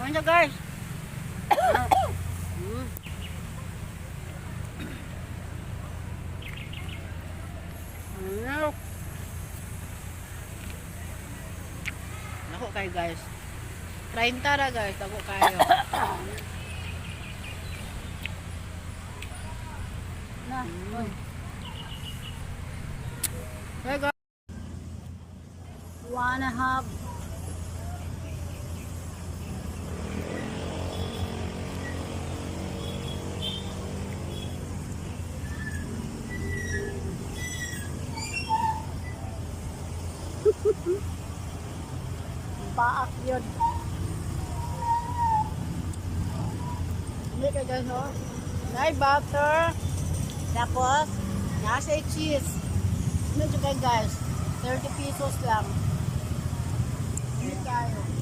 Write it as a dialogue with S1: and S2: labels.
S1: Ano guys? Ano? Ako kayo guys. 30 ra guys, ako kayo. Na, oy. Hey guys. Wanna have paak yun. Hindi ka guys, no? May butter. Tapos, nasa cheese. Ano dyan kayo guys? 30 pesos lang. Hindi kayo.